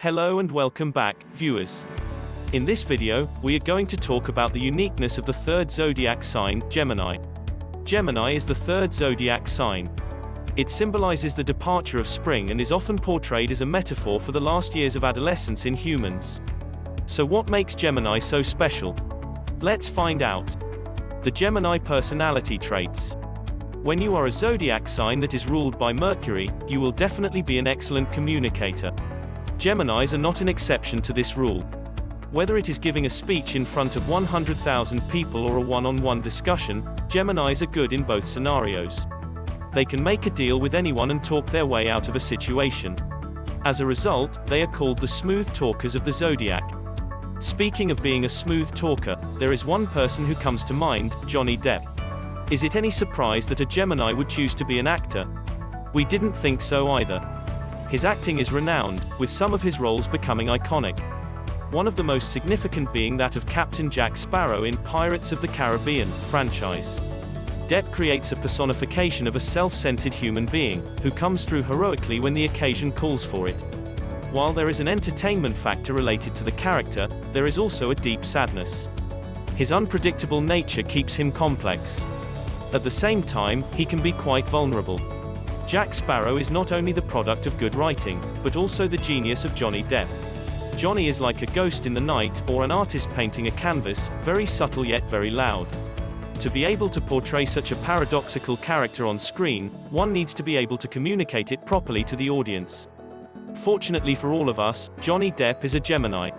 Hello and welcome back, viewers. In this video, we are going to talk about the uniqueness of the third zodiac sign, Gemini. Gemini is the third zodiac sign. It symbolizes the departure of spring and is often portrayed as a metaphor for the last years of adolescence in humans. So what makes Gemini so special? Let's find out. The Gemini personality traits. When you are a zodiac sign that is ruled by Mercury, you will definitely be an excellent communicator. Geminis are not an exception to this rule. Whether it is giving a speech in front of 100,000 people or a one-on-one discussion, Geminis are good in both scenarios. They can make a deal with anyone and talk their way out of a situation. As a result, they are called the smooth talkers of the zodiac. Speaking of being a smooth talker, there is one person who comes to mind, Johnny Depp. Is it any surprise that a Gemini would choose to be an actor? We didn't think so either. His acting is renowned, with some of his roles becoming iconic. One of the most significant being that of Captain Jack Sparrow in Pirates of the Caribbean franchise. Depp creates a personification of a self-centered human being, who comes through heroically when the occasion calls for it. While there is an entertainment factor related to the character, there is also a deep sadness. His unpredictable nature keeps him complex. At the same time, he can be quite vulnerable. Jack Sparrow is not only the product of good writing, but also the genius of Johnny Depp. Johnny is like a ghost in the night, or an artist painting a canvas, very subtle yet very loud. To be able to portray such a paradoxical character on screen, one needs to be able to communicate it properly to the audience. Fortunately for all of us, Johnny Depp is a Gemini.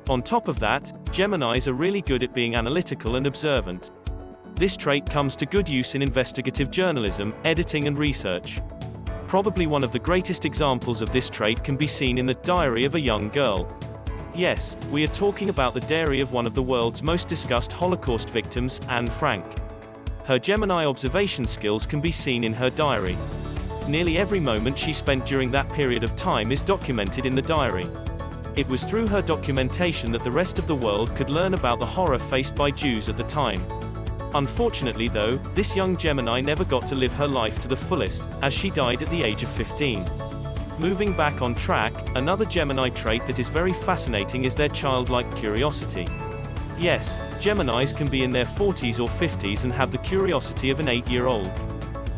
On top of that, Geminis are really good at being analytical and observant. This trait comes to good use in investigative journalism, editing and research. Probably one of the greatest examples of this trait can be seen in the Diary of a Young Girl. Yes, we are talking about the diary of one of the world's most discussed Holocaust victims, Anne Frank. Her Gemini observation skills can be seen in her diary. Nearly every moment she spent during that period of time is documented in the diary. It was through her documentation that the rest of the world could learn about the horror faced by Jews at the time. Unfortunately though, this young Gemini never got to live her life to the fullest, as she died at the age of 15. Moving back on track, another Gemini trait that is very fascinating is their childlike curiosity. Yes, Geminis can be in their 40s or 50s and have the curiosity of an 8-year-old.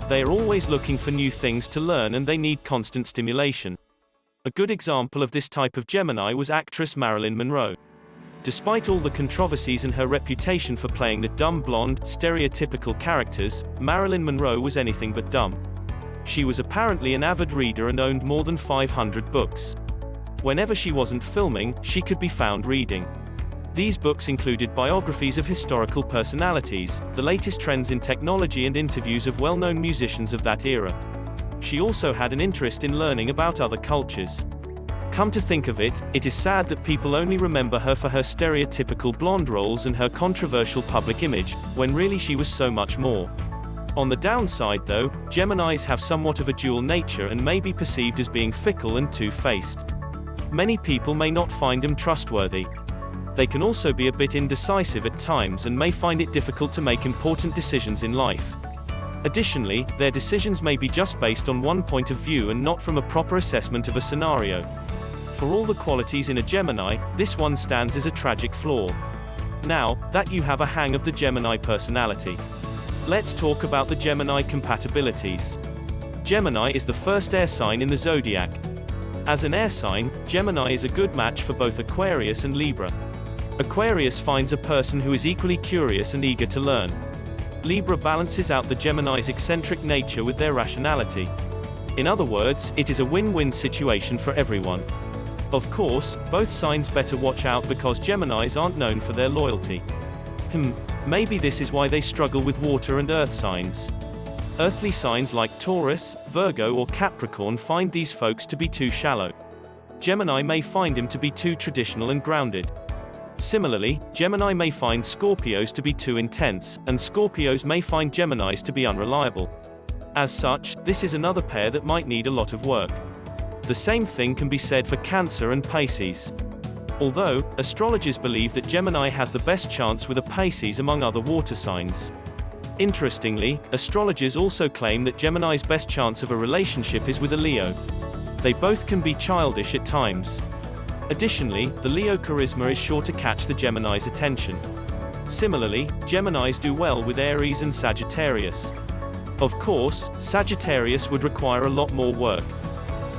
They are always looking for new things to learn and they need constant stimulation. A good example of this type of Gemini was actress Marilyn Monroe. Despite all the controversies and her reputation for playing the dumb blonde, stereotypical characters, Marilyn Monroe was anything but dumb. She was apparently an avid reader and owned more than 500 books. Whenever she wasn't filming, she could be found reading. These books included biographies of historical personalities, the latest trends in technology and interviews of well-known musicians of that era. She also had an interest in learning about other cultures. Come to think of it, it is sad that people only remember her for her stereotypical blonde roles and her controversial public image, when really she was so much more. On the downside though, Geminis have somewhat of a dual nature and may be perceived as being fickle and two-faced. Many people may not find them trustworthy. They can also be a bit indecisive at times and may find it difficult to make important decisions in life. Additionally, their decisions may be just based on one point of view and not from a proper assessment of a scenario. For all the qualities in a Gemini, this one stands as a tragic flaw. Now that you have a hang of the Gemini personality, let's talk about the Gemini compatibilities. Gemini is the first air sign in the zodiac. As an air sign, Gemini is a good match for both Aquarius and Libra. Aquarius finds a person who is equally curious and eager to learn. Libra balances out the Gemini's eccentric nature with their rationality. In other words, it is a win-win situation for everyone. Of course, both signs better watch out because Geminis aren't known for their loyalty. Maybe this is why they struggle with water and earth signs. Earthly signs like Taurus, Virgo or Capricorn find these folks to be too shallow. Gemini may find him to be too traditional and grounded. Similarly, Gemini may find Scorpios to be too intense, and Scorpios may find Geminis to be unreliable. As such, this is another pair that might need a lot of work. The same thing can be said for Cancer and Pisces. Although, astrologers believe that Gemini has the best chance with a Pisces among other water signs. Interestingly, astrologers also claim that Gemini's best chance of a relationship is with a Leo. They both can be childish at times. Additionally, the Leo charisma is sure to catch the Gemini's attention. Similarly, Geminis do well with Aries and Sagittarius. Of course, Sagittarius would require a lot more work.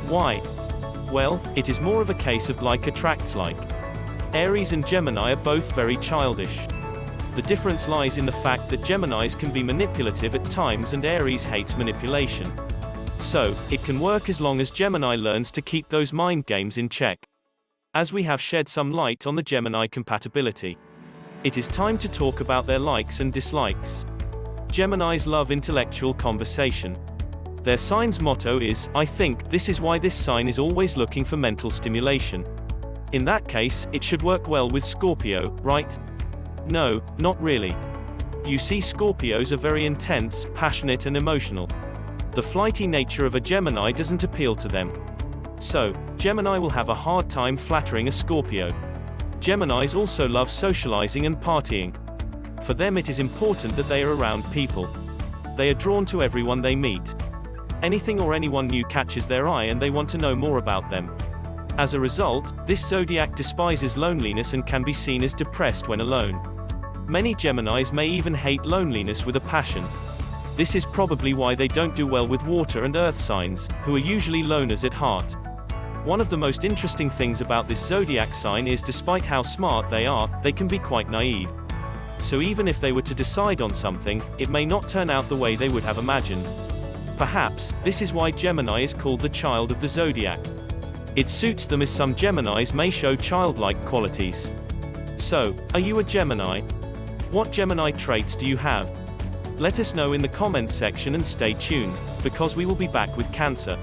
Why? Well, it is more of a case of like attracts like. Aries and Gemini are both very childish. The difference lies in the fact that Geminis can be manipulative at times and Aries hates manipulation. So, it can work as long as Gemini learns to keep those mind games in check. As we have shed some light on the Gemini compatibility, it is time to talk about their likes and dislikes. Geminis love intellectual conversation. Their sign's motto is, "I think." This is why this sign is always looking for mental stimulation. In that case, it should work well with Scorpio, right? No, not really. You see, Scorpios are very intense, passionate and emotional. The flighty nature of a Gemini doesn't appeal to them. So, Gemini will have a hard time flattering a Scorpio. Geminis also love socializing and partying. For them it is important that they are around people. They are drawn to everyone they meet. Anything or anyone new catches their eye and they want to know more about them. As a result, this zodiac despises loneliness and can be seen as depressed when alone. Many Geminis may even hate loneliness with a passion. This is probably why they don't do well with water and earth signs, who are usually loners at heart. One of the most interesting things about this zodiac sign is despite how smart they can be quite naive. So even if they were to decide on something, it may not turn out the way they would have imagined. Perhaps, this is why Gemini is called the child of the zodiac. It suits them as some Geminis may show childlike qualities. So, are you a Gemini? What Gemini traits do you have? Let us know in the comments section and stay tuned, because we will be back with Cancer.